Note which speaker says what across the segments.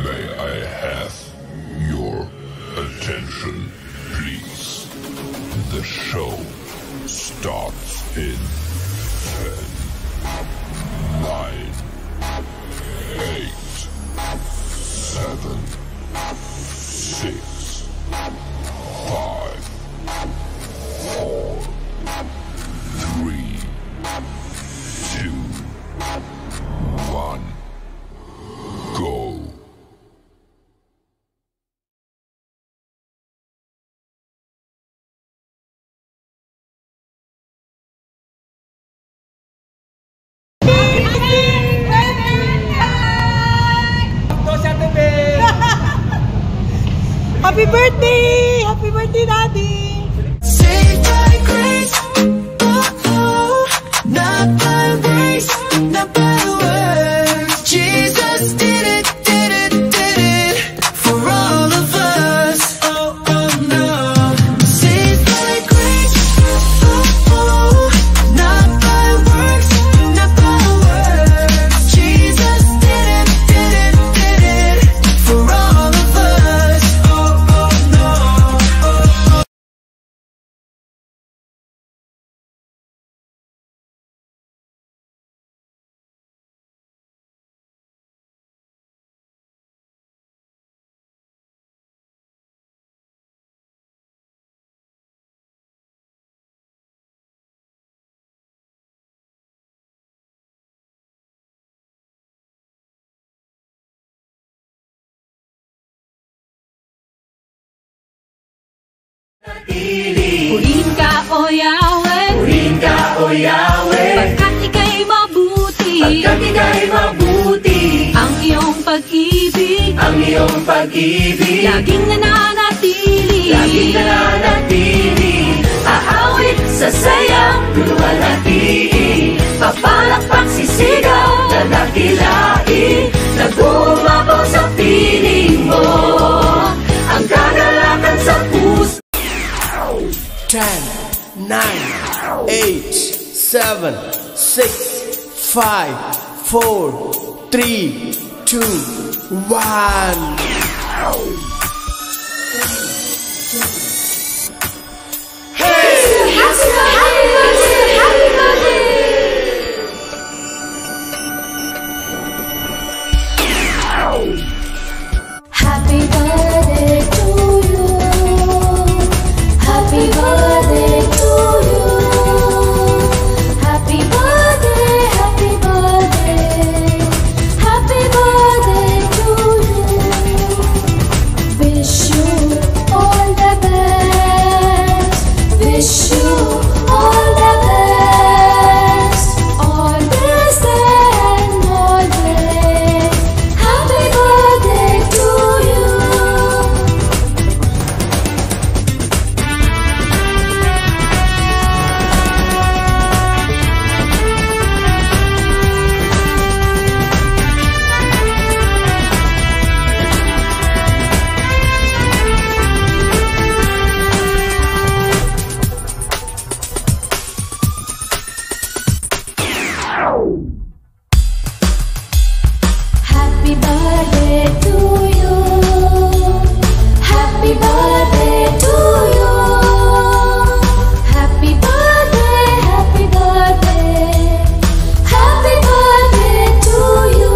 Speaker 1: May I have your attention, please? The show starts in 10, 9, 8, 7, 6, 5, 4, 3, 2, 1, go.
Speaker 2: Happy birthday! Happy birthday, Daddy!
Speaker 3: Saved by grace, oh, oh, not by grace, not by works. Jesus did it for all of us. Oh, oh, no. Saved by grace, oh, oh, not by works, not by works. Jesus did it for all of us. Oh, oh, no.
Speaker 4: Purihin ka, O Yahweh,
Speaker 3: Purihin ka, O Yahweh,
Speaker 4: pagkat ika'y mabuti.
Speaker 3: pagkat ika'y mabuti.
Speaker 4: Ang iyong pag-ibig,
Speaker 3: Ang iyong pag-ibig,
Speaker 4: laging nananatili.
Speaker 3: laging nananatili. Aawit sa sayang luwalhati, papalakpak sisigaw na dakilain. Nag-uumapaw sa piling mo ang kagalakan sa puso.
Speaker 5: 10, 9, 8, 7, 6, 5, 4, 3, 2, 1.
Speaker 6: Happy birthday to you. Happy birthday to you. Happy birthday, happy birthday. Happy birthday to you. Wish you all the best. Wish you all the best. On this day and always. Happy birthday to you. Happy birthday to you. Happy birthday to you. Happy birthday, happy birthday. Happy birthday to you.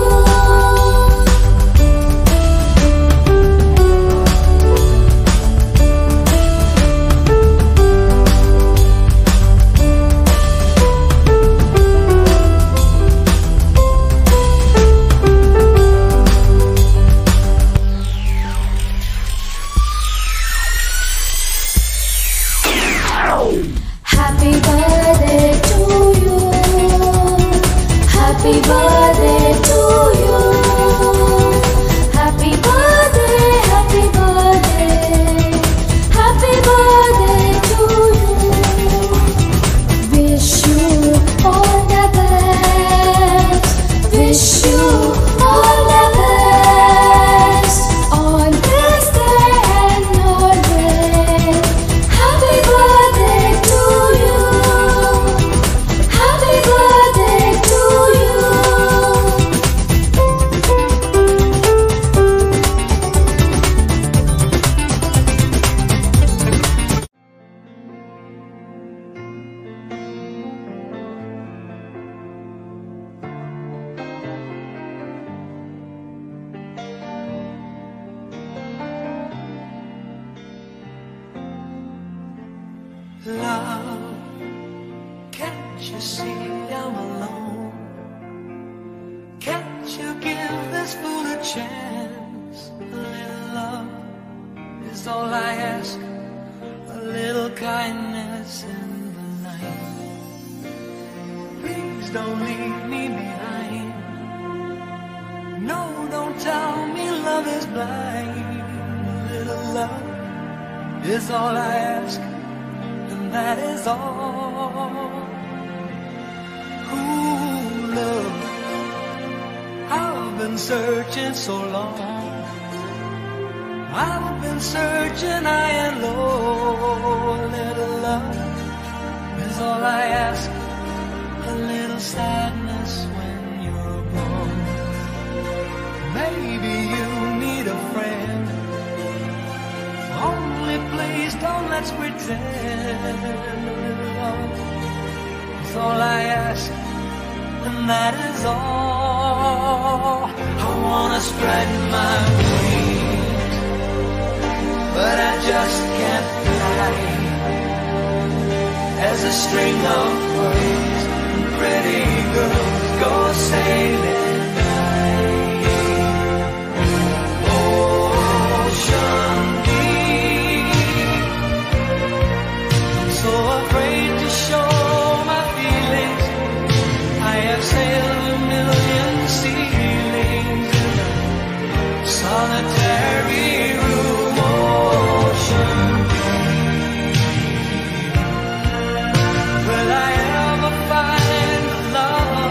Speaker 3: you see I'm alone? Can't you give this fool a chance? A little love is all I ask, a little kindness in the night. Please don't leave me behind. No, don't tell me love is blind. A little love is all I ask, and that is all. Ooh, love, I've been searching so long. I've been searching high and low. A little love is all I ask, a little sadness when you're gone. Maybe you need a friend. Only please don't let's pretend. Love is all I ask, and that is all. I wanna spread my wings, but I just can't fly. As a string of pearls and pretty girls go sailing high. Ocean deep, I'm so afraid to show my feelings. I have sailed a million ceilings in a solitary room. Ocean deep, will I ever find a lover?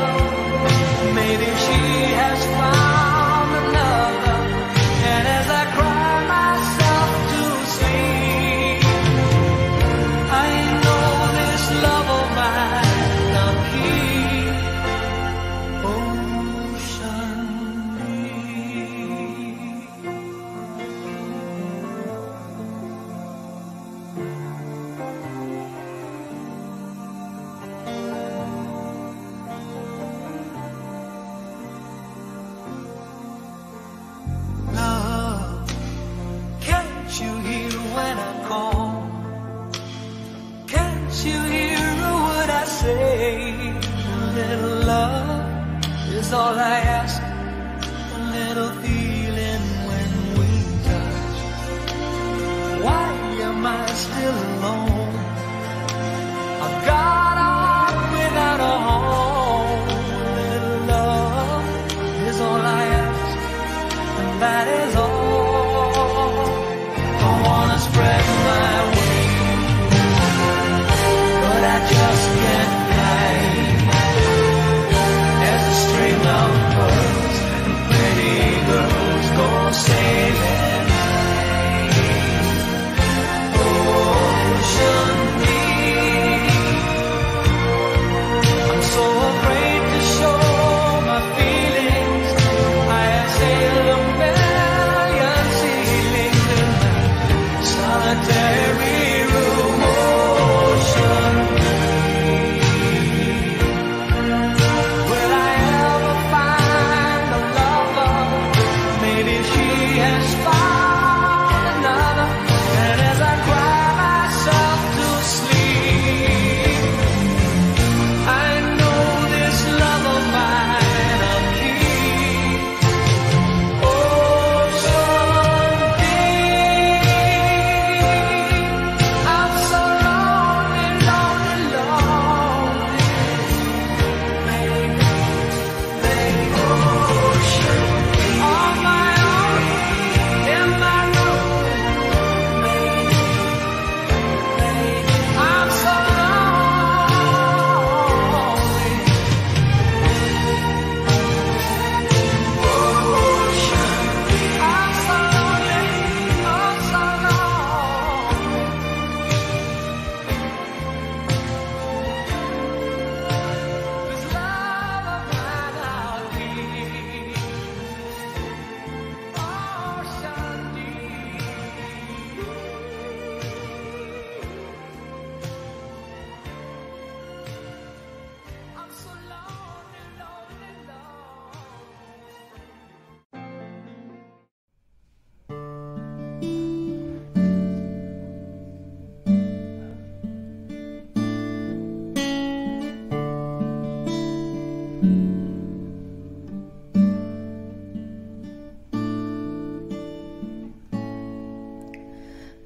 Speaker 3: Maybe she has found another. And as I cry myself to sleep, I know this love of mine not keep. Ocean love, can't you hear when I call? Can't you hear a word I say? A little love is all I ask, a little feeling when we touch. Why am I still alone? I've got a heart without a home. A little love is all I ask, and that is all. I wanna spread my wings, but I just can't fly. As a string of pearls and pretty girls go sailing high. Ocean deep, I'm so afraid to show my feelings. I have sailed a million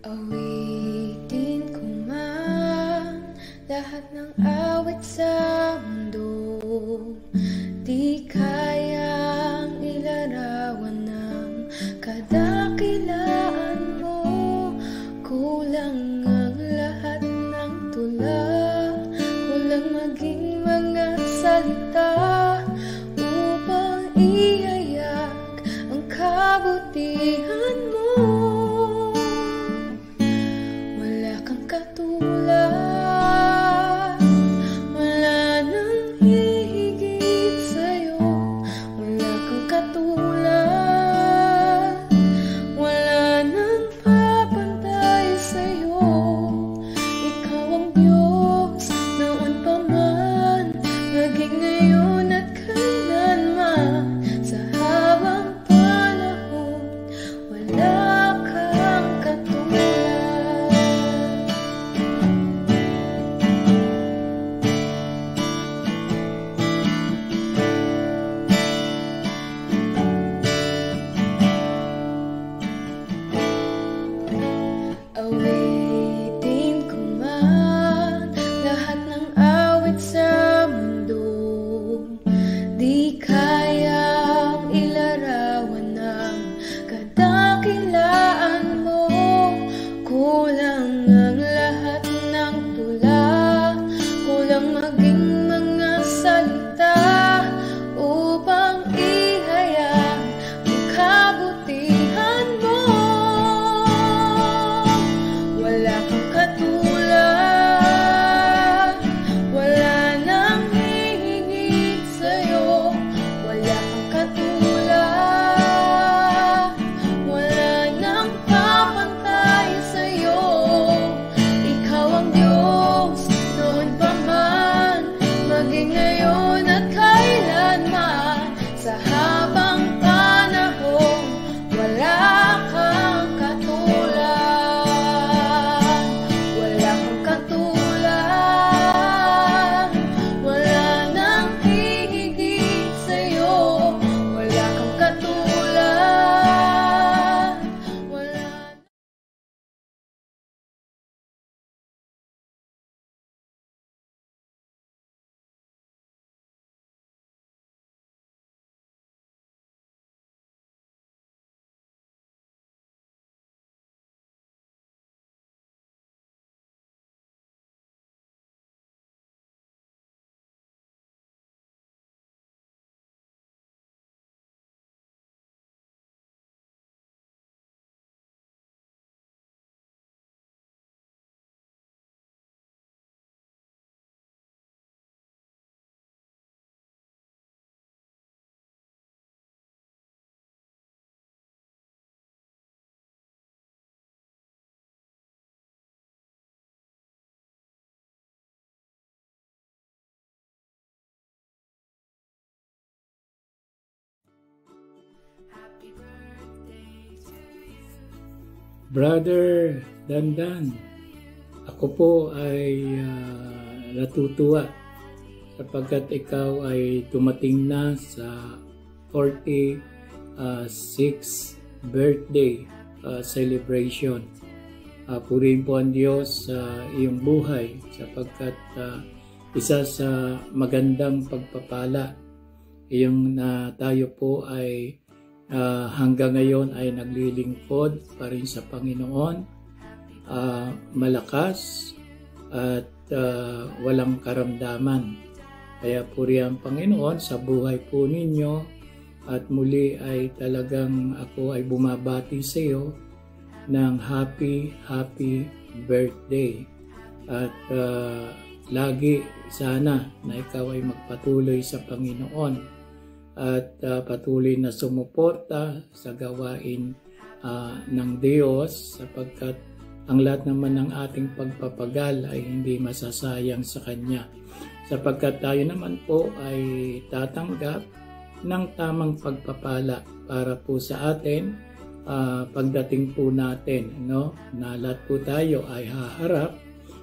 Speaker 6: Awitin ko man lahat ng awit sa mundo, di kayang ilarawan ng kadakilaan mo. Kulang ang lahat ng tula, kulang maging mga salita upang ihayak ang kabutihan mo. Wala kang katulad, wala nang hihigit sa'yo. Wala kang katulad, wala nang papantay sa'yo. Ikaw ang Diyos noon pa man, maging ngayon at kailanman. Sa habang panahon, wala kang katulad. Awitin ko man lahat ng awit sa mundo, di kayang ilarawan ng kadakilaan mo. Kulang ang lahat ng tula, kulang maging mga salita upang ihayag ang kabutihan mo. Wala kang katulad, wala nang hihigit sa'yo. Wala kang katulad, wala nang papantay sa'yo. Ikaw ang Diyos noon pa man, maging ngayon at kailanman. Sa habang panahon, wala kang katulad. Wala kang katulad, wala nang hihigit sa'yo. Wala kang katulad, wala.
Speaker 7: Brother Dandan, ako po ay natutuwa sapagkat ikaw ay dumating na sa 46th birthday celebration. Purihin po ang Diyos sa iyong buhay sapagkat isa sa magandang pagpapala yung tayo po ay hanggang ngayon ay naglilingkod pa rin sa Panginoon, malakas at walang karamdaman. Kaya purihan ang Panginoon sa buhay po ninyo, at muli ay talagang ako ay bumabati sa iyo ng happy birthday. At lagi sana na ikaw ay magpatuloy sa Panginoon at patuloy na sumuporta sa gawain ng Diyos, sapagkat ang lahat naman ng ating pagpapagal ay hindi masasayang sa Kanya, sapagkat tayo naman po ay tatanggap ng tamang pagpapala para po sa atin pagdating po natin, no? Na lahat po tayo ay haharap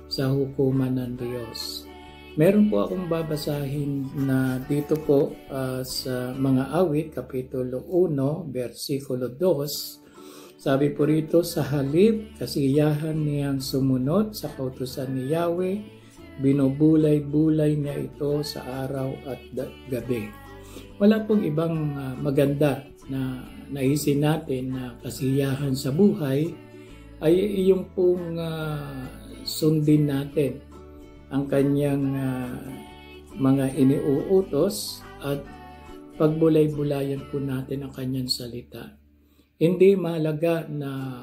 Speaker 7: sa hukuman ng Diyos. Meron po akong babasahin na dito po sa mga awit, Kapitulo 1, versikulo 2. Sabi po rito, sa halip, kasiyahan niyang sumunod sa kautusan ni Yahweh, binubulay-bulay niya ito sa araw at gabi. Wala pong ibang maganda na naisin natin na kasiyahan sa buhay ay iyong pong sundin natin ang kanyang mga iniuutos at pagbulay-bulayan po natin ang kanyang salita. Hindi mahalaga na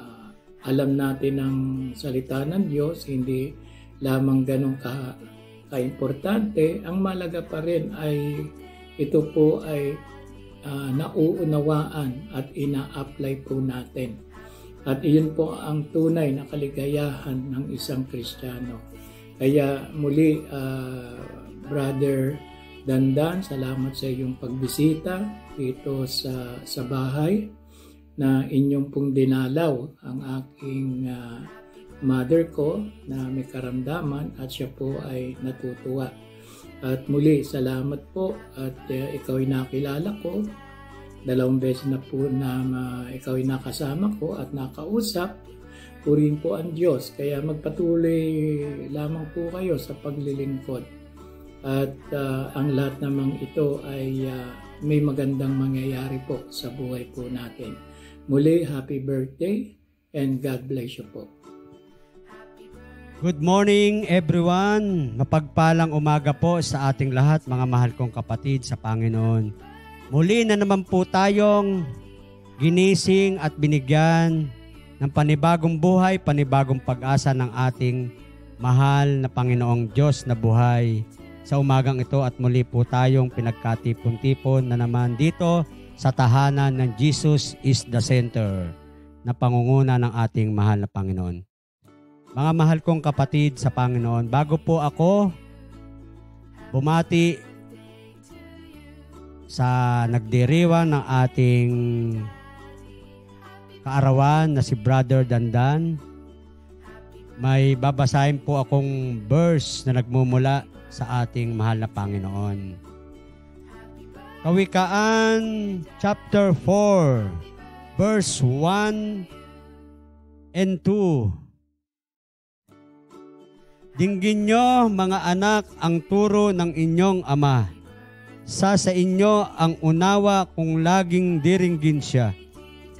Speaker 7: alam natin ang salita ng Diyos, hindi lamang ganun ka-importante. Ang mahalaga pa rin ay ito po ay nauunawaan at ina-apply po natin. At iyon po ang tunay na kaligayahan ng isang Kristiyano. Kaya muli, Brother Dandan, salamat sa iyong pagbisita dito sa bahay na inyong pong dinalaw ang aking mother ko na may karamdaman at siya po ay natutuwa. At muli, salamat po at ikaw ay nakilala ko. 2 beses na po na ikaw ay nakasama ko at nakausap. Purihin po ang Diyos. Kaya magpatuloy lamang po kayo sa paglilingkod. At ang lahat namang ito ay may magandang mangyayari po sa buhay po natin. Muli, happy birthday and God bless you po.
Speaker 8: Good morning everyone. Mapagpalang umaga po sa ating lahat, mga mahal kong kapatid sa Panginoon. Muli na naman po tayong ginising at binigyan ng panibagong buhay, panibagong pag-asa ng ating mahal na Panginoong Diyos na buhay sa umagang ito, at muli po tayong pinagkatipon-tipon na naman dito sa tahanan ng Jesus is the Center na pangunguna ng ating mahal na Panginoon. Mga mahal kong kapatid sa Panginoon, bago po ako bumati sa nagdiriwang ng ating kaarawan na si Brother Dandan, may babasahin po akong verse na nagmumula sa ating mahal na Panginoon. Kawikaan chapter 4 verse 1 and 2. Dinggin nyo, mga anak, ang turo ng inyong ama. Sa inyo ang unawa kung laging diringgin siya.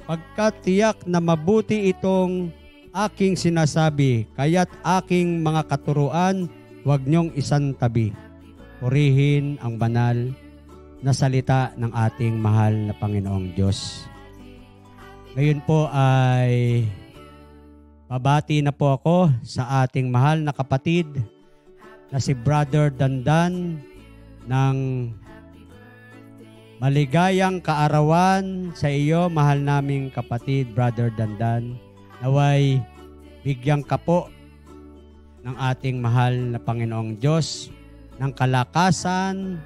Speaker 8: Pagkat tiyak na mabuti itong aking sinasabi, kaya't aking mga katuruan, huwag niyong isantabi. Purihin ang banal na salita ng ating mahal na Panginoong Diyos. Ngayon po ay pabati na po ako sa ating mahal na kapatid na si Brother Dandan ng maligayang kaarawan sa iyo, mahal naming kapatid, Brother Dandan. Naway bigyan ka po ng ating mahal na Panginoong Diyos ng kalakasan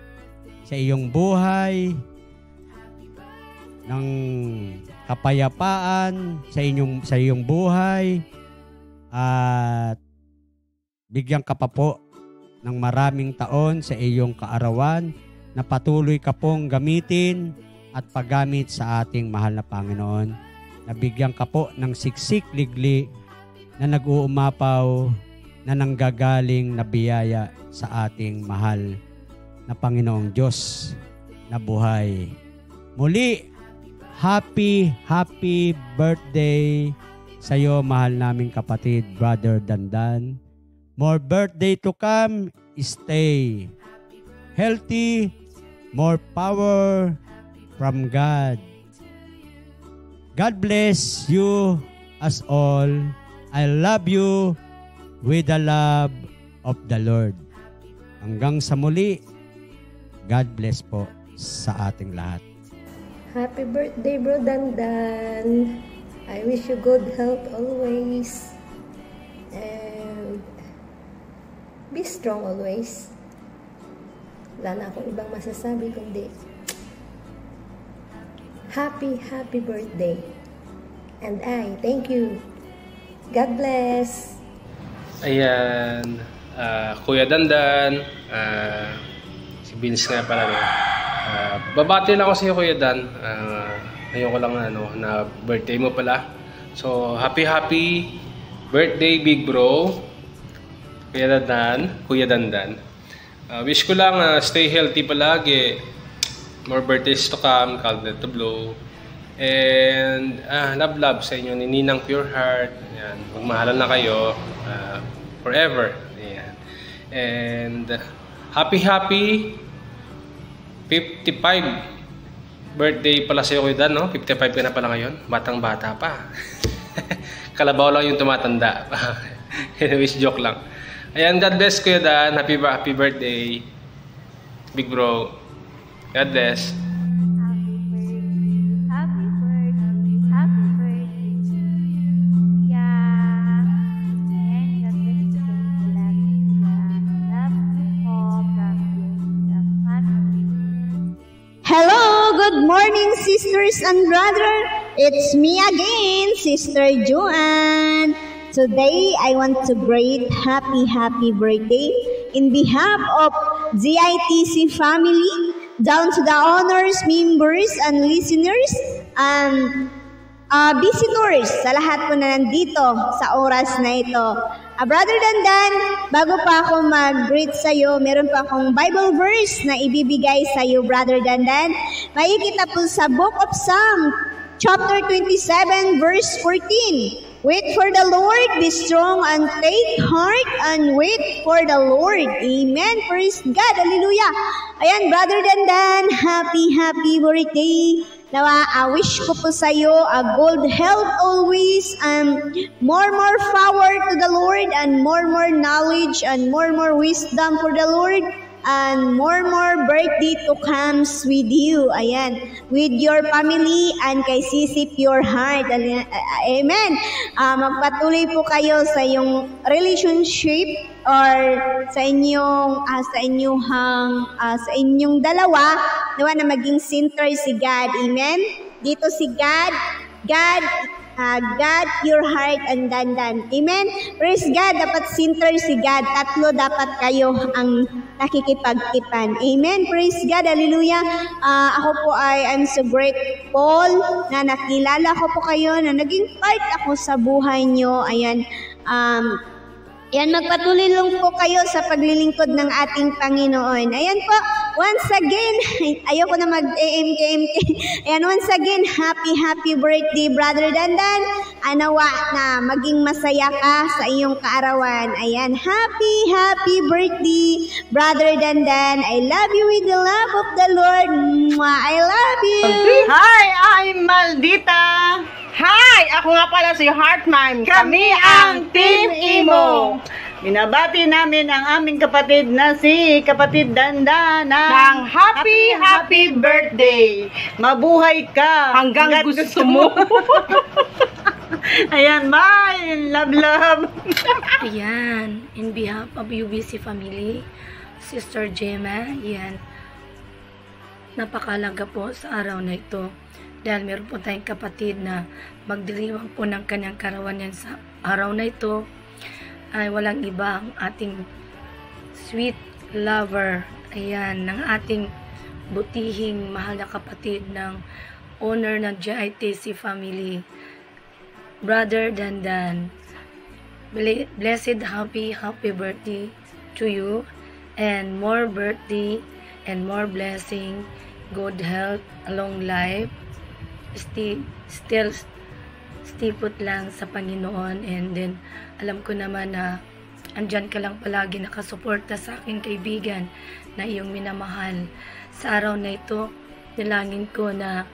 Speaker 8: sa iyong buhay, ng kapayapaan sa iyong buhay, at bigyan ka pa po ng maraming taon sa iyong kaarawan na patuloy ka pong gamitin at paggamit sa ating mahal na Panginoon. Nabigyan ka po ng siksik ligli na nag-uumapaw na nanggagaling na biyaya sa ating mahal na Panginoong Diyos na buhay. Muli, happy birthday sa iyo, mahal naming kapatid, Brother Dandan. More birthday to come. Stay healthy, more power from God. God bless you as all. I love you with the love of the Lord. Hanggang sa muli, God bless po sa ating lahat.
Speaker 9: Happy birthday, Bro Dandan. I wish you good health always. And be strong always. Wala na akong ibang masasabi kundi happy birthday. And I thank you. God bless.
Speaker 10: Ayan, Kuya Dandan, si Vince nga pala. Babati lang ako sa iyo, Kuya Dan. Ngayon ko lang na birthday mo pala. So, happy birthday, big bro. Kuya Dandan. Wish ko lang stay healthy palagi. More birthdays to come, calendar to blow. And love sa inyo ni Ninang Pure Heart. Ayan, magmahalan na kayo forever. Ayan. And happy 55 birthday pala sa'yo, Kuya Dan, no? 55 ka na pala ngayon. Batang-bata pa. Kalabaw lang yung tumatanda. Anyways, joke lang. Ayan, God bless, Kuya Dan. Happy birthday, big bro. God bless.
Speaker 11: Hello, good morning, sisters and brothers. It's me again, Sister Joanne. Today, I want to greet happy birthday in behalf of GITC family, down to the honors, members, and listeners, and visitors, sa lahat po na nandito sa oras na ito. Brother Dandan, bago pa ako mag-greet sa'yo, meron pa akong Bible verse na ibibigay sa'yo, Brother Dandan. Makikita po sa Book of Psalm, chapter 27, verse 14. Wait for the Lord, be strong and take heart and wait for the Lord. Amen. Praise God. Hallelujah. Ayan, Brother Dandan, happy birthday. Nawa, wish ko po sa iyo a good health always and more power to the Lord and more knowledge and more wisdom for the Lord. And more birthday to comes with you. Ayan. With your family and kay Sisi Pure Heart. Amen. Magpatuloy po kayo sa iyong relationship or sa inyong dalawa na maging center si God. Amen. Dito si God, Pure Heart, and Dandan. Amen. Praise God. Dapat center si God. Tatlo dapat kayo ang nakikipagtipan. Amen. Praise God. Hallelujah. Ako po I'm so grateful na nakilala ko po kayo, na naging part ako sa buhay nyo. Ayan. Ayan, magpatuloy lang po kayo sa paglilingkod ng ating Panginoon. Ayan po, once again, ayoko na mag-AMK. Ayan, once again, happy birthday, Brother Dandan. Anawa na maging masaya ka sa iyong kaarawan. Ayan, happy birthday, Brother Dandan. I love you with the love of the Lord. I love you.
Speaker 2: Hi, I'm Maldita. Hi! Ako nga pala si Heartman. Kami ang Team Imo. Binabati namin ang aming kapatid na si Kapatid Dandan ng happy birthday. Mabuhay ka hanggang gusto mo. Ayan, bye! Love!
Speaker 12: Ayan, in behalf of UBC family, Sister Gemma, ayan, napakalaga po sa araw na ito. Dahil meron po tayong kapatid na magdiriwang po ng kanyang karawanan sa araw na ito, ay walang iba ang ating sweet lover, ayan, ng ating butihing mahal na kapatid ng owner ng GITC family, Brother Dandan. Blessed happy birthday to you, and more birthday and more blessing, good health, a long life. Still put lang sa Panginoon, and then alam ko naman na andyan ka lang palagi nakasuporta sa aking kaibigan na iyong minamahal. Sa araw na ito, nilangin ko na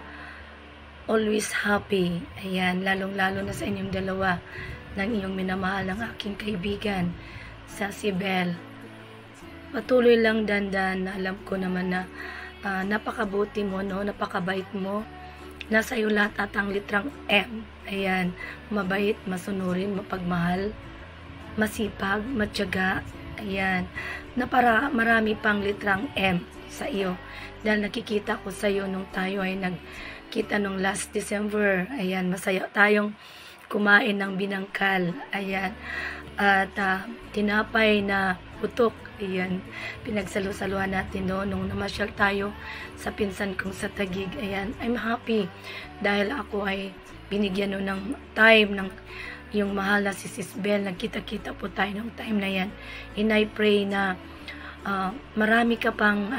Speaker 12: always happy. Ayan, lalong-lalo na sa inyong dalawa ng iyong minamahal ang aking kaibigan sa si Belle. Patuloy lang, Dandan, na alam ko naman na napakabuti mo, no? Napakabait mo. Nasa iyo lahat at ang litrang M. Ayan, mabait, masunurin, mapagmahal, masipag, matyaga. Ayan, marami pang litrang M sa iyo. Dahil nakikita ko sa iyo nung tayo ay nagkita nung last December. Ayan, masaya tayong kumain ng binangkal. Ayan, at tinapay na putok Ayan, pinagsalu-saluhan natin noon nung namasyal tayo sa pinsan kong sa Taguig. Ayan, I'm happy dahil ako ay binigyan no ng time ng yung mahal na si Sis Bel. Nagkita-kita po tayo ng time na yan. And I pray na marami ka pang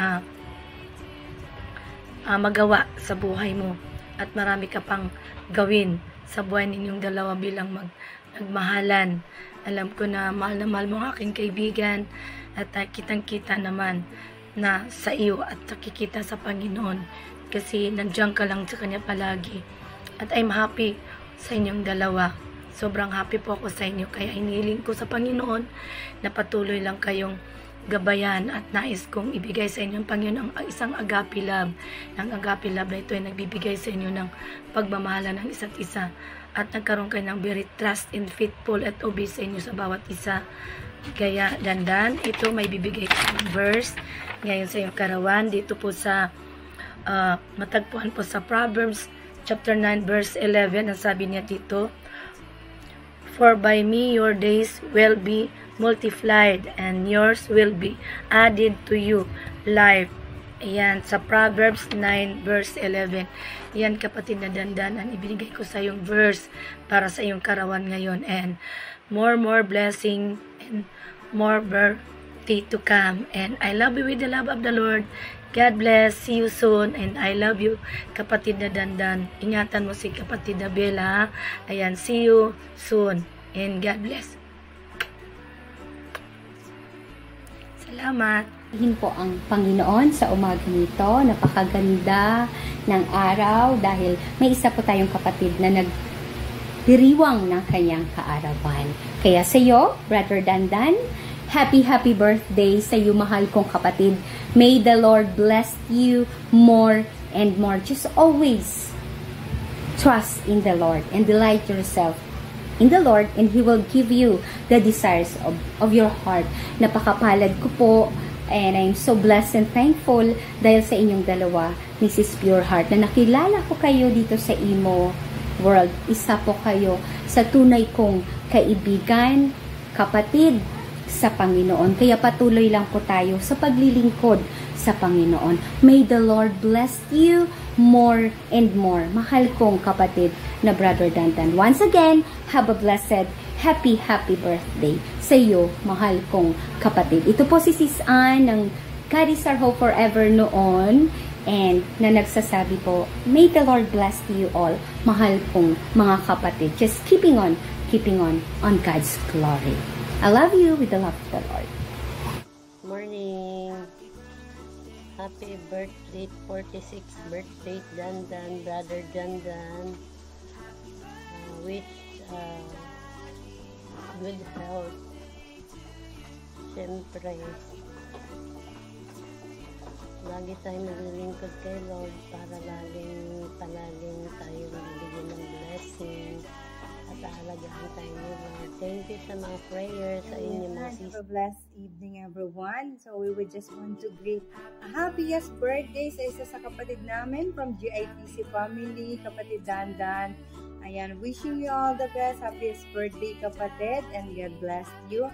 Speaker 12: magawa sa buhay mo at marami ka pang gawin sa buhay ninyong dalawa bilang nagmahalan. Alam ko na mahal mo ang aking kaibigan at kitang-kita naman na sa iyo at nakikita sa Panginoon kasi nandiyan ka lang sa Kanya palagi. At I'm happy sa inyong dalawa. Sobrang happy po ako sa inyo. Kaya hiniling ko sa Panginoon na patuloy lang kayong gabayan at nais kong ibigay sa inyo ng Panginoon ang isang agape love. Ang agape love na ito ay nagbibigay sa inyo ng pagmamahala ng isa't isa. At nagkaroon kayo ng very trust and faithful at obey sa inyo sa bawat isa. Kaya dandan, ito may bibigay ng verse ngayon sa iyong karawan. Dito po sa matagpuan po sa Proverbs chapter 9 verse 11. Ang sabi niya dito, "For by me your days will be multiplied and yours will be added to you life." Ayan, sa Proverbs 9 verse 11. Yan kapatid na dandanan, ibinigay ko sa iyong verse para sa iyong karawan ngayon. And more blessing and more birthday to come. And I love you with the love of the Lord. God bless. See you soon. And I love you, kapatid na dandan. Ingatan mo si kapatid na Bella. Ayan, see you soon. And God bless. Salamat.
Speaker 13: Ihin po ang Panginoon sa umaga nito. Napakaganda ng araw dahil may isa po tayong kapatid na nagdiriwang ng kanyang kaarawan. Kaya sa iyo, Brother Dandan, happy birthday sa iyo, mahal kong kapatid. May the Lord bless you more and more. Just always trust in the Lord and delight yourself in the Lord, and He will give you the desires of your heart. Napakapalad ko po, and I'm so blessed and thankful dahil sa inyong dalawa, Mrs. Pure Heart, na nakilala ko kayo dito sa Imo World. Isa po kayo sa tunay kong kaibigan, kapatid sa Panginoon. Kaya patuloy lang po tayo sa paglilingkod sa Panginoon. May the Lord bless you more and more. Mahal kong kapatid na Brother Dandan. Once again, have a blessed, happy birthday sa iyo, mahal kong kapatid. Ito po si Sis Ann ng God is our hope forever noon, and na nagsasabi po, may the Lord bless you all, mahal kong mga kapatid. Just keeping on God's glory. I love you with the love of the Lord.
Speaker 14: Morning. Happy birthday, 46th birthday, Dandan, Brother Dandan. With good health. Siyempre, lagi tayong maglilingkod kay Lord para palaging tayo bibigyan ng blessing at aalagaan tayo ni Lord. Thank you sa mga prayers sa inyo mga sis.
Speaker 15: Have a blessed evening, everyone. So we would just want to greet a happiest birthday sa isa sa kapatid namin from GITC family, kapatid Dandan. Ayan, wishing you all the best. Happiest birthday, kapatid, and God bless you.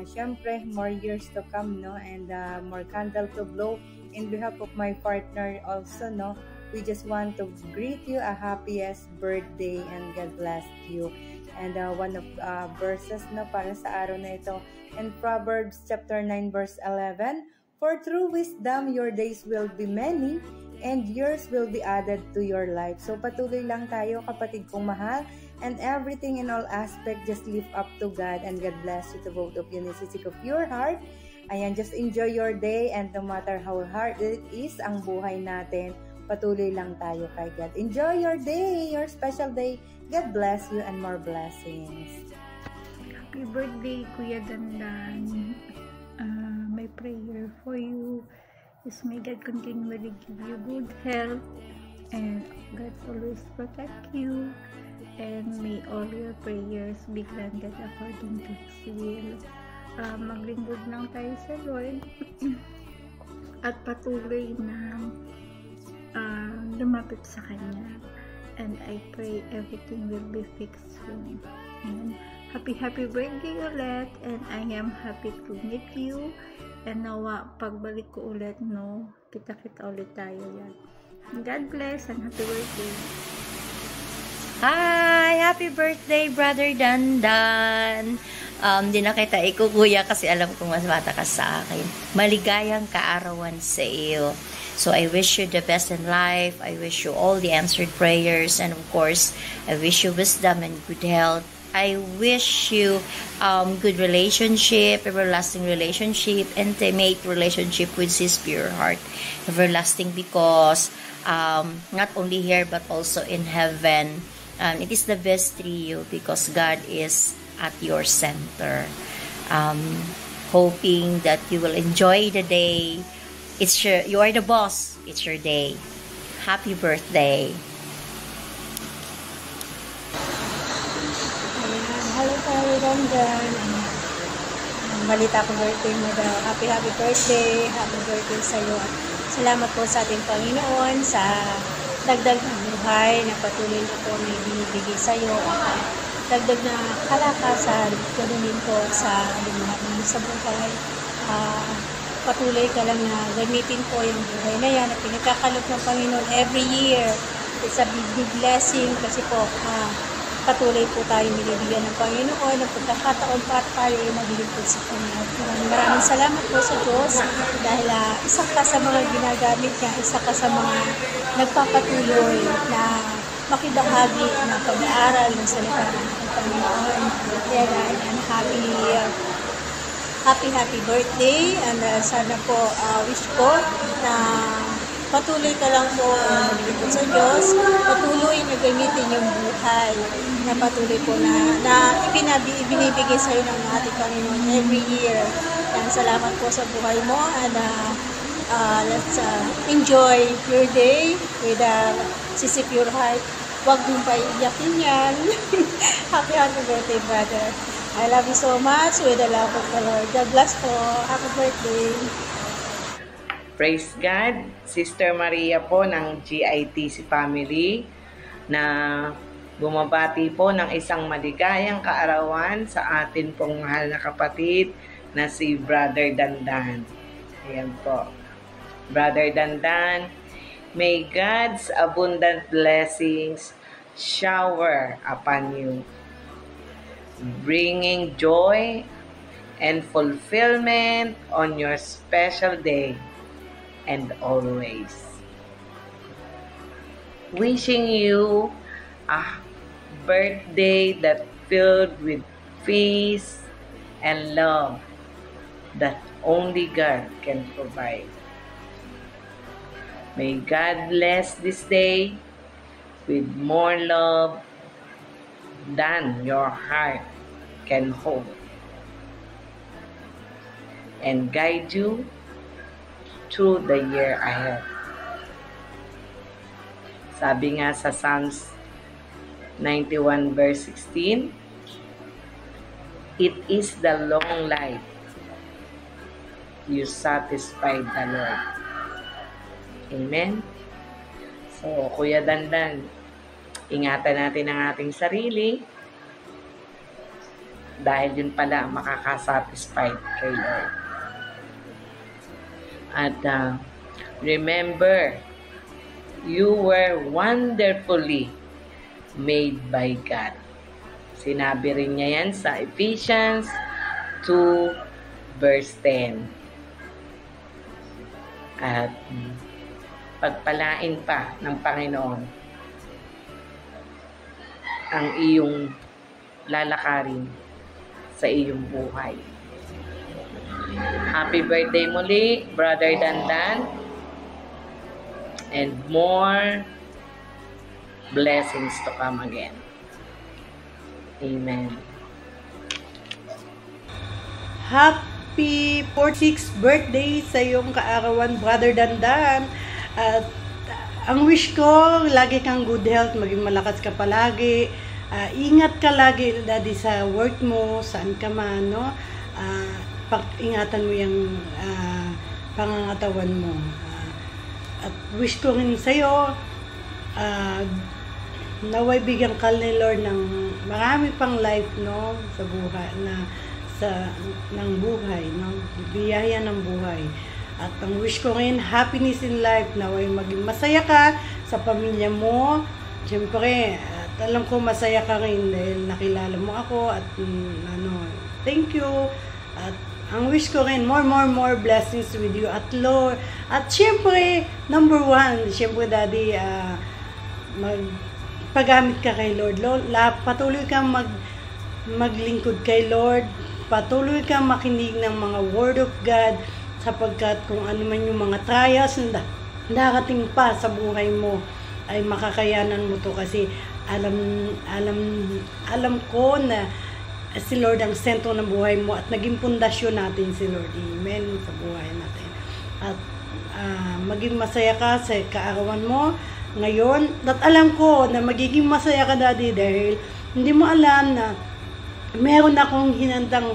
Speaker 15: Syempre, more years to come, no? And more candle to blow. In behalf of my partner also, no? We just want to greet you a happiest birthday and God bless you. And one of verses, no, para sa araw na ito. In Proverbs chapter 9 verse 11, "For through wisdom your days will be many, and years will be added to your life." So patuloy lang tayo, kapatid kong mahal, and everything in all aspect, just lift up to God, and God bless you to both of you. Nisisik of your heart. Ayan, just enjoy your day, and no matter how hard it is ang buhay natin, patuloy lang tayo kay God. Enjoy your day, your special day. God bless you and more blessings.
Speaker 16: Happy birthday, Kuya Dandan. My prayer for you is may God continually give you good health, and God always protect you, and may all your prayers be granted according to His will. Maglingkod lang tayo sa Lord at patuloy na lumapit sa Kanya, and I pray everything will be fixed soon. And happy birthday ulit, and I am happy to meet you And nawa, pagbalik ko ulit, no, kita-kita ulit tayo yan. God bless and happy birthday.
Speaker 17: Hi! Happy birthday, Brother Dandan! Di na kita ikukuya kasi alam kong mas bata ka sa akin. Maligayang kaarawan sa iyo. So I wish you the best in life. I wish you all the answered prayers. And of course, I wish you wisdom and good health. I wish you good relationship, everlasting relationship, intimate relationship with His pure heart. Everlasting because not only here but also in heaven. It is the best trio because God is at your center. Hoping that you will enjoy the day. You are the boss. It's your day. Happy birthday.
Speaker 18: Hello tayo dyan. Balita ko birthday mo daw. Happy birthday. Happy birthday sa iyo. Salamat po sa ating Panginoon sa dagdag na buhay na patuloy na po may binibigay sa iyo. Dagdag na kalakasan. Ganoon din po sa lahat ng sa buhay. Patuloy ka lang na gamitin po yung buhay na yan na pinagkakalog ng Panginoon every year. It's a big blessing kasi po patuloy po tayo nilibigyan ng Panginoon ng pagkakataon pa tayo ay maglilingkod sa Panginoon. Maraming salamat po sa Diyos dahil isa ka sa mga ginagamit niya, isa ka sa mga nagpapatuloy na makibahagi ng pag-aaral ng salita ng Panginoon. Kaya happy birthday and sana po wish ko na patuloy ka lang po maglilingkod sa Diyos, patuloy na gamitin yung buhay na patuloy po na ibinibigay sa iyo ng ating Panginoon every year. And salamat po sa buhay mo and let's enjoy your day with a pure heart. Huwag mong paiiyakin yan. Happy birthday, brother. I love you so much with the love of the Lord. God bless po. Happy birthday.
Speaker 2: Praise God, Sister Maria po ng GITC family na bumabati po ng isang maligayang kaarawan sa atin pong mahal na kapatid na si Brother Dandan. Ayan po. Brother Dandan, may God's abundant blessings shower upon you, bringing joy and fulfillment on your special day and always. Wishing you a birthday that filled with peace and love that only God can provide. May God bless this day with more love than your heart can hold, and guide you through the year ahead. Sabi nga sa Psalms 91 verse 16, it is the long life you satisfied the Lord. Amen? So, Kuya Dandan, ingatan natin ang ating sarili dahil yun pala makakasatisfied kay Lord. At remember, you were wonderfully made by God. Sinabi rin niya yan sa Ephesians 2 verse 10. At pagpalain pa ng Panginoon ang iyong lalakarin sa iyong buhay. Happy birthday muli, Brother Dandan, and more blessings to come again. Amen.
Speaker 19: Happy 46th birthday sa iyong kaarawan, Brother Dandan. At ang wish ko, lagi kang good health, maging malakas ka palagi. Ingat ka lagi, Daddy, sa work mo, saan ka man, no? Ingatan mo yung pangangatawan mo. At wish ko rin sa'yo, naway bigyan ka ni Lord ng marami pang life, no? Sa buhay, na ng buhay, ng biyaya ng buhay. At ang wish ko rin, happiness in life, naway maging masaya ka sa pamilya mo. Siyempre, at alam ko masaya ka rin dahil nakilala mo ako at thank you. At ang wish ko rin, more blessings with you at Lord. At siyempre, number one, siyempre Daddy, magpagamit ka kay Lord. Patuloy kang maglingkod kay Lord. Patuloy kang makinig ng mga word of God sapagkat kung ano man yung mga trials na darating pa sa buhay mo ay makakayanan mo to kasi alam ko na si Lord ang sentro ng buhay mo at naging pundasyon natin si Lord. Amen sa buhay natin. At maging masaya ka sa kaarawan mo ngayon. At alam ko na magiging masaya ka, Daddy, dahil hindi mo alam na meron akong hinandang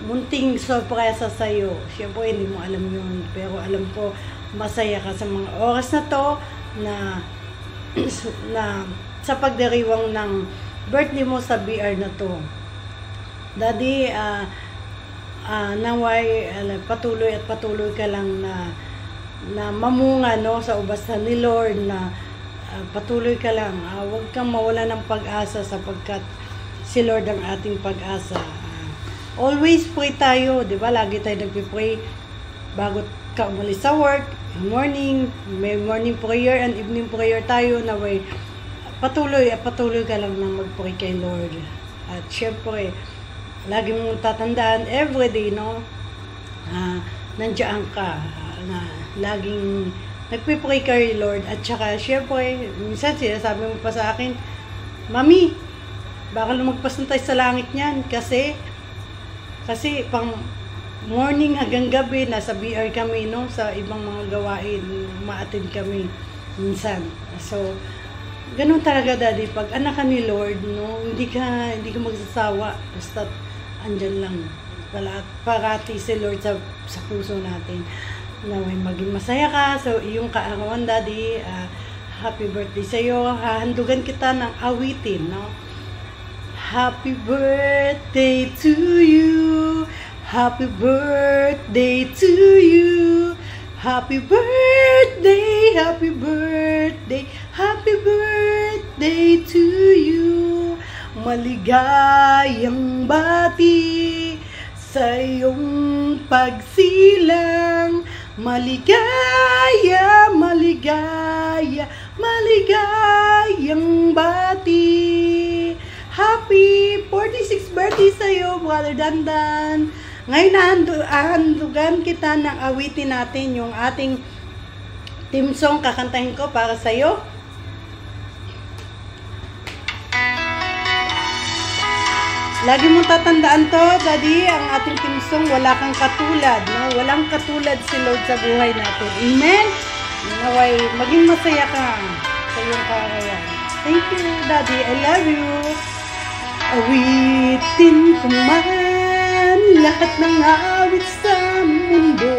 Speaker 19: munting sorpresa sa iyo. Siyempre, hindi mo alam yun. Pero alam ko, masaya ka sa mga oras na to na sa pagdiriwang ng birthday mo sa BR na to. Daddy, naway patuloy at patuloy ka lang na mamunga sa ubasan ni Lord na patuloy ka lang. Huwag kang mawala ng pag-asa sapagkat si Lord ang ating pag-asa. Always pray tayo, di ba? Lagi tayo nagpipray bago ka umalis sa work. Morning, may morning prayer and evening prayer tayo na way patuloy ka lang na mag-pray kay Lord. At syempre, lagi mong tatandaan everyday, nandiyan ka na laging nagpipray kay Lord. At saka syempre, minsan sinasabi mo pa sa akin, Mami, baka lumagpas na tayo sa langit niyan kasi pang morning hanggang gabi nasa BR kami sa ibang mga gawain, ma-attend kami minsan. So ganun talaga, Daddy, pag anak ka ni Lord, hindi ka magsasawa basta andyan lang parati si Lord sa puso natin. Naway maging masaya ka sa iyong kaarawan, Daddy. Happy birthday sa iyo. Hahandugan kita ng awitin, Happy birthday to you. Happy birthday to you. Happy birthday, happy birthday, happy birthday to you. Maligayang bati sa iyong pagsilang. Maligaya, maligaya, maligayang bati. Happy 46th birthday sa iyo, Brother Dandan. Ngayon, nahandugan kita ng awitin natin, yung ating team song, kakantahin ko para sa iyo. Lagi mong tatandaan to, Daddy, ang ating team song, wala kang katulad, Walang katulad si Lord sa buhay natin. Amen? Naway, maging masaya ka sa iyong kaarawan. Thank you, Daddy. I love you. Awitin ko man lahat ng awit sa mundo,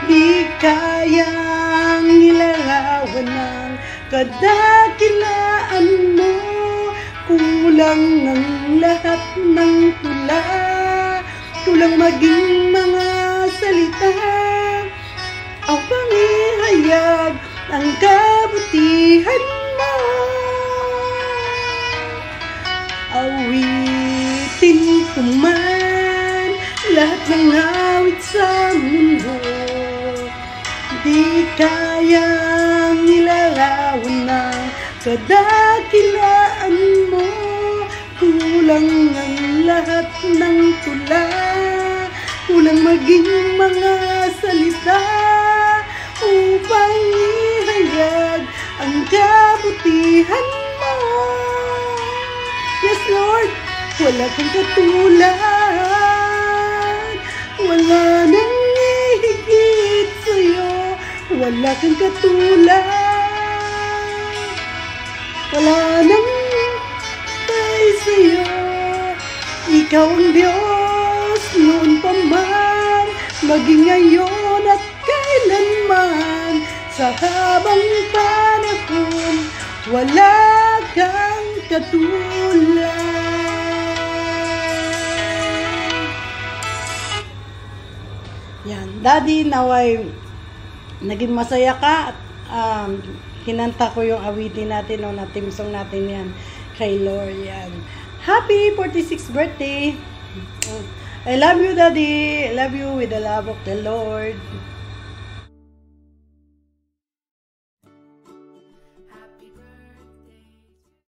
Speaker 19: di kayang ilarawan ng kadakilaan mo. Kulang ng lahat ng tula, kulang maging mga salita ang pangihayag ang kabutihan mo. Awitin ko man lahat ng awit sa mundo, di kayang ilarawan ng kadakilaan mo. Kulang ang lahat ng tula, kulang maging mga salita upang ihayag ang kabutihan mo. Yes, Lord, wala kang katulad, wala nang hihigit sa'yo, wala kang katulad, wala nang tayo sa'yo. Ikaw ang Diyos noon pa man, maging ngayon at kailanman, sa habang panahon, wala kang katulad. Daddy, naway naging masaya ka at kinanta ko yung awitin natin o na team song natin yan kay Lord yan. Happy 46th birthday! I love you, Daddy. I love you with the love of the Lord.